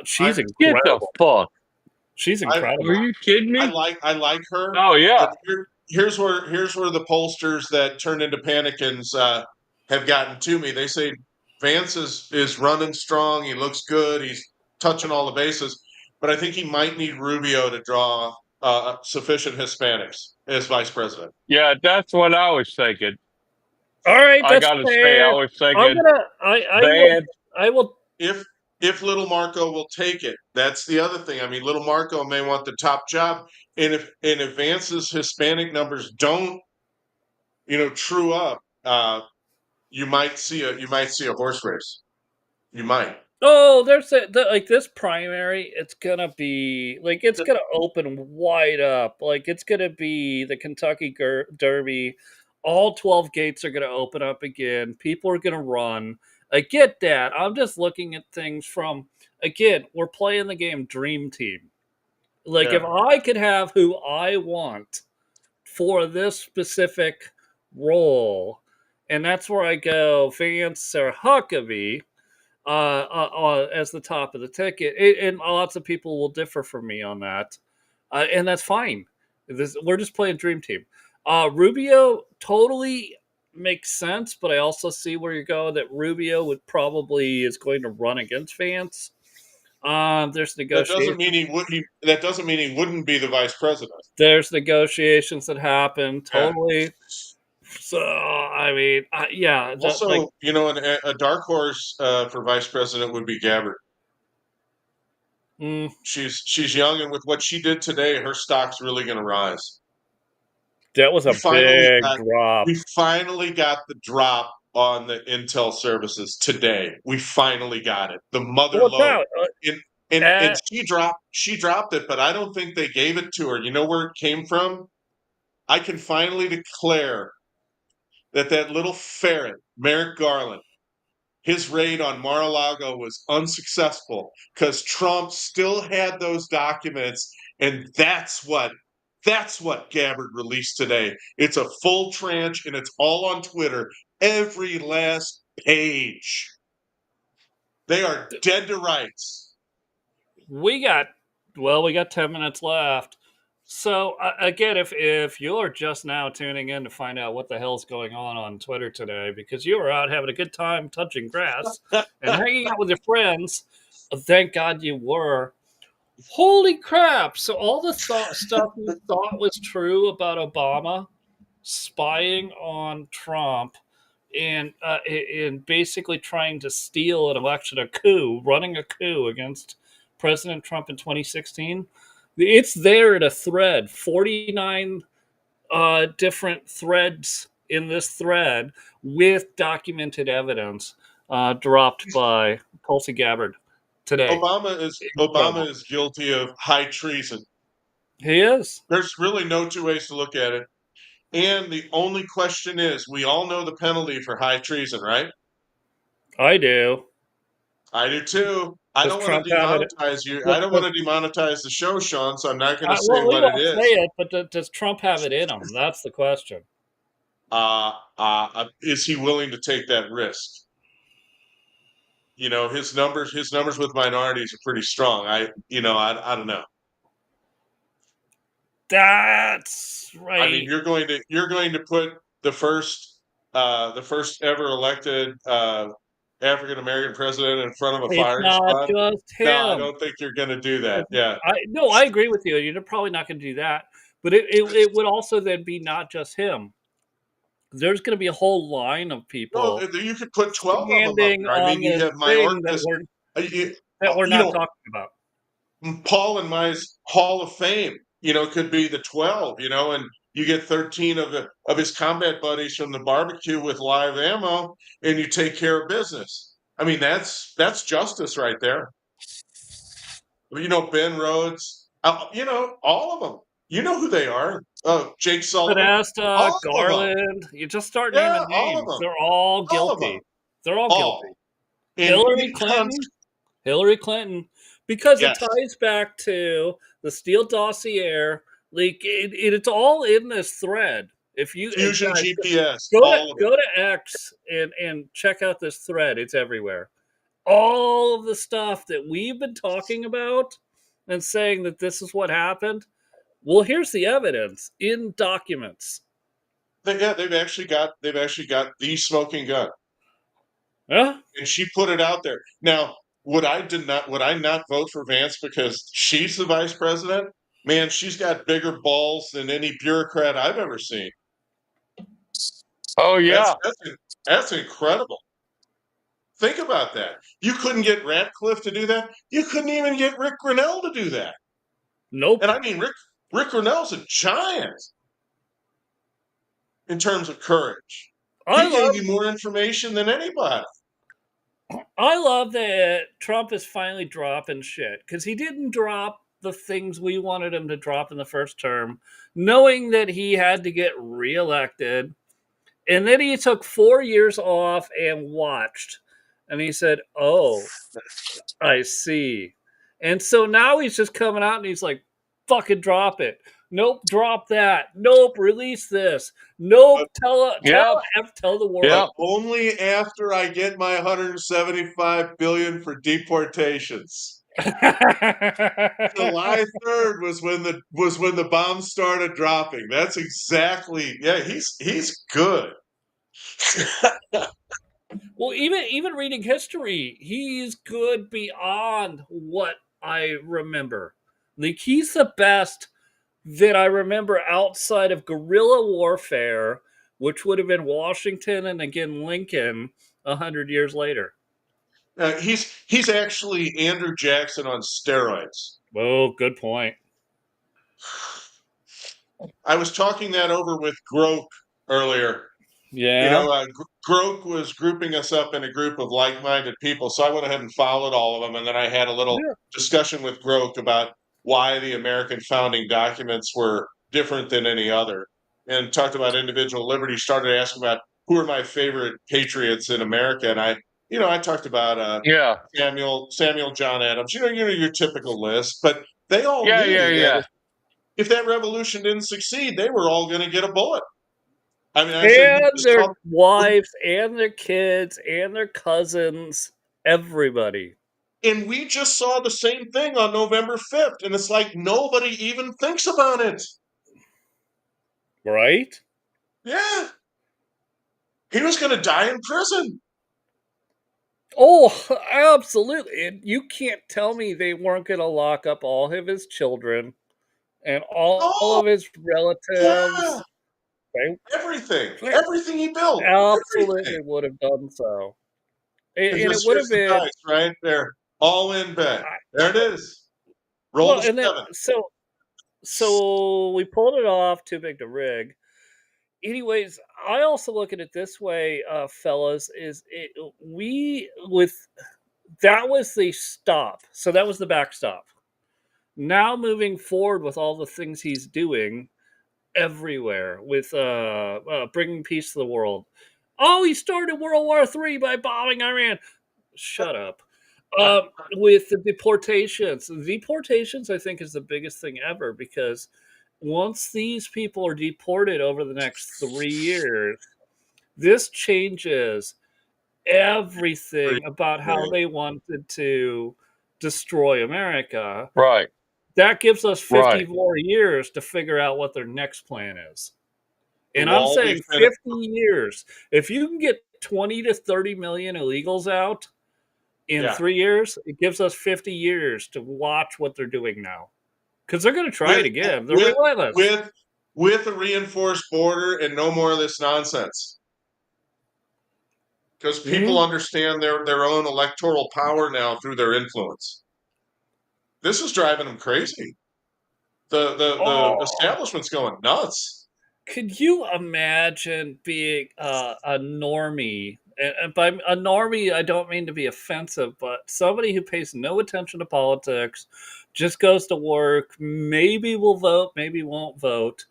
She's I Get the incredible. fuck. She's I Are incredible. you kidding me? I like her. Oh, yeah. But here's where the pollsters that turned into panicans have gotten to me. They say Vance is running strong. He looks good. He's touching all the bases. But I think he might need Rubio to draw sufficient Hispanics as vice president. Yeah, that's what I was thinking. All right, I that's got to say, I fair. was I'm thinking, gonna. Van. I will. If little Marco will take it, that's the other thing. I mean, little Marco may want the top job, and if Vance's Hispanic numbers don't, true up, you might see a horse race. You might. Oh, like this primary. It's gonna be like it's gonna open wide up. Like it's gonna be the Kentucky Derby. All 12 gates are gonna open up again. People are gonna run. I get that. I'm just looking at things from again. We're playing the game Dream Team. Like if Yeah. I could have who I want for this specific role, and that's where I go Vance or Huckabee as the top of the ticket. And lots of people will differ from me on that, and that's fine. We're just playing Dream Team. Rubio totally makes sense, but I also see where you're going. That Rubio would probably is going to run against Vance. There's That negotiations. doesn't mean he would. That doesn't mean he wouldn't be the vice president. There's negotiations that happen Yeah. totally. So I mean, yeah. Also, Like, a dark horse for vice president would be Gabbard. mm, She's young, and with what she did today, her stock's really going to rise. that was a big drop. We finally got the drop on the Intel services today. We finally got it. The mother Well, load. no, And she dropped it, but I don't think they gave it to her. You know where it came from? I can finally declare that little ferret, Merrick Garland, his raid on Mar-a-Lago was unsuccessful because Trump still had those documents, and that's what Gabbard released today. It's a full tranche, and it's all on Twitter. Every last page. They are dead to rights. we got 10 minutes left. So again, if you're just now tuning in to find out what the hell's going on Twitter today, because you were out having a good time touching grass and hanging out with your friends, thank God you were. Holy crap! So all the stuff we thought was true about Obama spying on Trump and basically trying to steal an election, running a coup against President Trump in 2016. It's there in a thread, 49 different threads in this thread with documented evidence dropped by Tulsi Gabbard today. Obama is guilty of high treason. He is. There's really no two ways to look at it. And the only question is, we all know the penalty for high treason, right? I do. I do too. I don't want to demonetize you. I don't want to demonetize the show, Sean, so I'm not going to say what it is. Say it, but does Trump have it in him? That's the question. Is he willing to take that risk? You know, his numbers with minorities are pretty strong. I don't know. That's right. I mean, you're going to put the first ever elected African American president in front of a firing squad. Just him. No, I don't think you're going to do that. Yeah. I agree with you. You're probably not going to do that. But it would also then be not just him. There's going to be a whole line of people. No, you could put 12 of them up there. I mean, you have that we're not talking about. Paul and my Hall of Fame, could be the 12, and you get 13 of his combat buddies from the barbecue with live ammo, and you take care of business. I mean, that's justice right there. Ben Rhodes, all of them. You know who they are. Jake Sullivan. Podesta, Garland. You just start naming names. They're all guilty. They're all guilty. Hillary Clinton. Because it ties back to the Steele dossier. Like it's all in this thread. If you Fusion GPS, go to X and check out this thread. It's everywhere. All of the stuff that we've been talking about and saying that this is what happened. Well, here's the evidence in documents. They've actually got the smoking gun. Yeah, and she put it out there. Now, would I not vote for Vance because she's the vice president? Man, she's got bigger balls than any bureaucrat I've ever seen. Oh yeah, that's incredible. Think about that. You couldn't get Ratcliffe to do that. You couldn't even get Rick Grinnell to do that. Nope. And I mean, Rick Grinnell's a giant in terms of courage. He gave you more information than anybody. I love that Trump is finally dropping shit because he didn't drop the things we wanted him to drop in the first term, knowing that he had to get reelected. And then he took 4 years off and watched. And he said, oh, I see. And so now he's just coming out and he's like, fucking drop it. Nope, drop that. Nope, release this. Nope, tell the world. Yeah. Only after I get my $175 billion for deportations. July 3rd was when the bombs started dropping. That's exactly. Yeah, he's good. Well, even reading history, he's good beyond what I remember. Like he's the best that I remember outside of guerrilla warfare, which would have been Washington and again Lincoln 100 years later. He's actually Andrew Jackson on steroids. Oh, good point. I was talking that over with Groke earlier. Yeah. Groke was grouping us up in a group of like-minded people, so I went ahead and followed all of them, and then I had a little discussion with Groke about why the American founding documents were different than any other, and talked about individual liberty, started asking about who are my favorite patriots in America, and I talked about Samuel John Adams, your typical list, but they all knew that if that revolution didn't succeed, they were all going to get a bullet. I mean, their wives and their kids and their cousins, everybody. And we just saw the same thing on November 5th, and it's like nobody even thinks about it. Right? Yeah. He was going to die in prison. Oh, absolutely. And you can't tell me they weren't going to lock up all of his children and all of his relatives. Yeah. Everything he built, absolutely everything. would have done so. And And it just would here's have the been dice right there, all in bet. There it is. Roll well, the and then 7. so we pulled it off, too big to rig. Anyways, I also look at it this way, fellas, that was the stop. So that was the backstop. Now moving forward with all the things he's doing everywhere with bringing peace to the world. Oh, he started World War III by bombing Iran. Shut up. With the deportations, I think, is the biggest thing ever because once these people are deported over the next 3 years, this changes everything about how they wanted to destroy America. Right. That gives us 50 Right. more years to figure out what their next plan is. The And I'm wall we saying finished. 50 years. If you can get 20 to 30 million illegals out in Yeah. 3 years, it gives us 50 years to watch what they're doing now. Because they're going to try it again. They're relentless. With a reinforced border and no more of this nonsense. Because people understand their own electoral power now through their influence. This is driving them crazy. The establishment's going nuts. Could you imagine being a normie? And by a normie, I don't mean to be offensive, but somebody who pays no attention to politics, just goes to work, maybe will vote, maybe won't vote.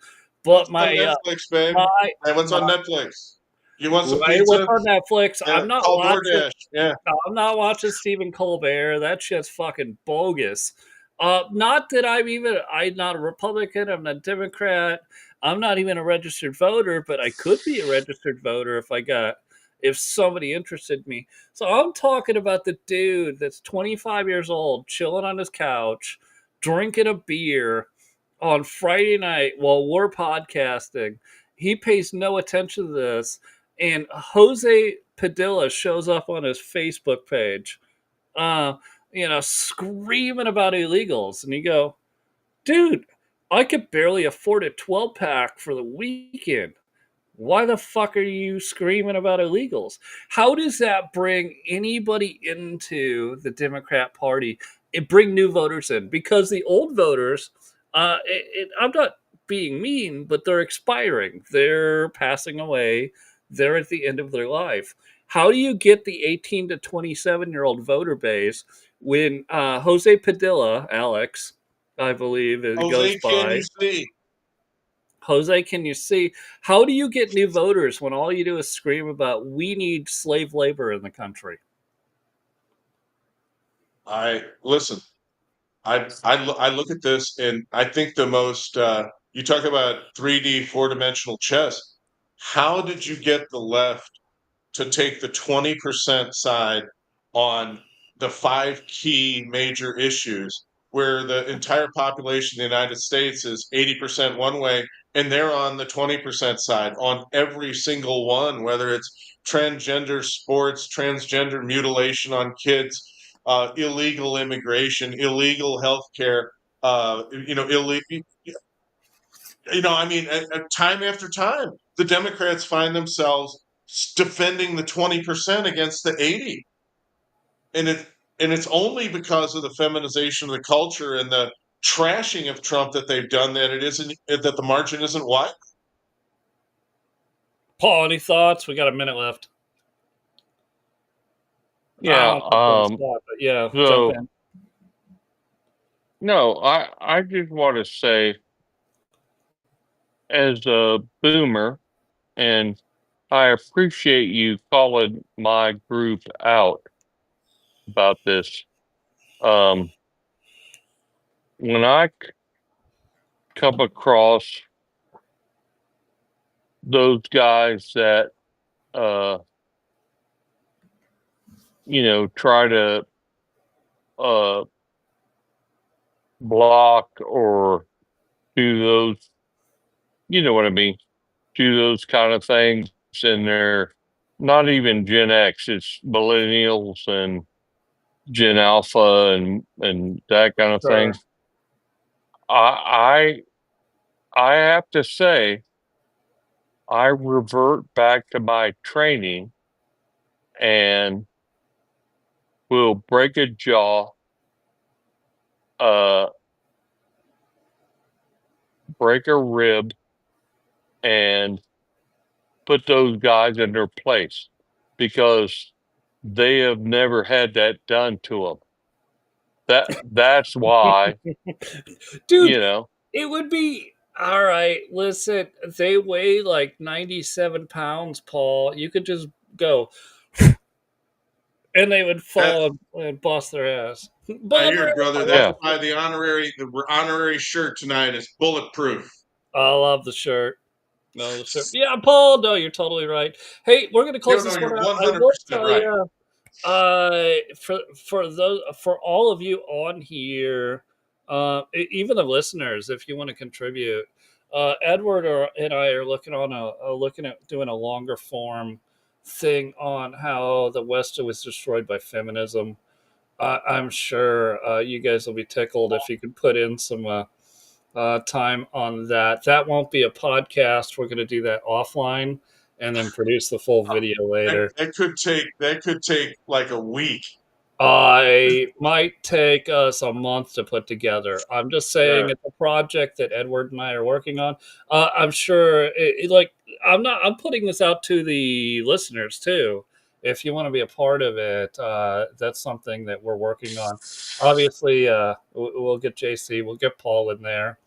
But What's on Netflix, babe? Hey, what's on Netflix? You want some right, pizza? what's on Netflix? Yeah, I'm not call watching. DoorDash. Yeah. I'm not watching Stephen Colbert. That shit's fucking bogus. Not that I'm not a Republican. I'm not a Democrat. I'm not even a registered voter, but I could be a registered voter if somebody interested me. So I'm talking about the dude that's 25 years old, chilling on his couch, drinking a beer on Friday night while we're podcasting. He pays no attention to this. And Jose Padilla shows up on his Facebook page, screaming about illegals. And you go, dude, I could barely afford a 12 pack for the weekend. Why the fuck are you screaming about illegals? How does that bring anybody into the Democrat Party? It bring new voters in because the old voters, I'm not being mean, but they're expiring. They're passing away. They're at the end of their life. How do you get the 18 to 27-year-old voter base when Jose Padilla, Alex, I believe it goes Jose, can by. you see? Jose, can you see? How do you get new voters when all you do is scream about we need slave labor in the country? Listen. I look at this and I think the most you talk about 3D 4-dimensional chess. How did you get the left to take the 20% side on the 5 key major issues where the entire population of the United States is 80% one way and they're on the 20% side on every single one, whether it's transgender sports, transgender mutilation on kids, illegal immigration, illegal healthcare, illegal. I mean, time after time, the Democrats find themselves defending the 20% against the 80, and it's only because of the feminization of the culture and the trashing of Trump that they've done that the margin isn't wide. Paul, any thoughts? We got a minute left. Yeah. Yeah, So, jump in. No, I just want to say, as a boomer, and I appreciate you calling my group out about this. When I come across those guys that, try to block or do those, you know what I mean, do those kind of things, and they're not even Gen X, it's millennials and Gen Alpha and that kind of thing. Sure. I have to say I revert back to my training and will break a jaw, break a rib, and put those guys in their place because they have never had that done to them. That's why, Dude, you know. it would be all right. Listen, they weigh like 97 pounds, Paul. You could just go, and they would fall and bust their ass. I hear it, brother. I That's love, why the honorary shirt tonight is bulletproof. I love the shirt. No, the shirt. Yeah, Paul. No, you're totally right. Hey, we're gonna close this you're one out. 100% I will tell right. you, for all of you on here, even the listeners, if you want to contribute, Edward and I are looking at doing a longer form thing on how the West was destroyed by feminism. I'm sure you guys will be tickled if you could put in some time on that. That won't be a podcast. We're going to do that offline and then produce the full video later. That could take like a week. I might take us a month to put together. I'm just saying Yeah. it's a project that Edward and I are working on. I'm sure I'm putting this out to the listeners too. If you want to be a part of it, that's something that we're working on. Obviously, we'll get JC, we'll get Paul in there.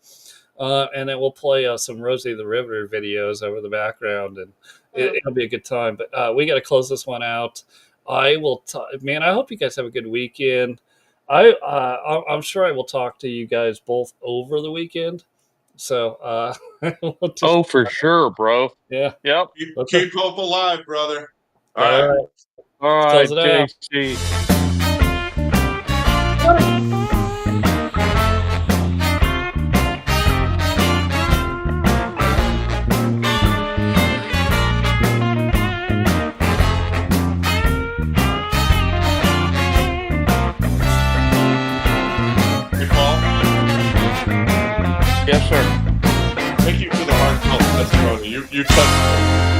And then we'll play some Rosie the Riveter videos over the background, and it'll be a good time. But we got to close this one out. I will, man. I hope you guys have a good weekend. I'm sure I will talk to you guys both over the weekend. So, Oh, for sure, bro. Yeah. Yep. Keep hope alive, brother. All right. All right, Close it out. JC. Hey, Paul. Yes, sir. Thank you for the heartfelt testimony. You touched me.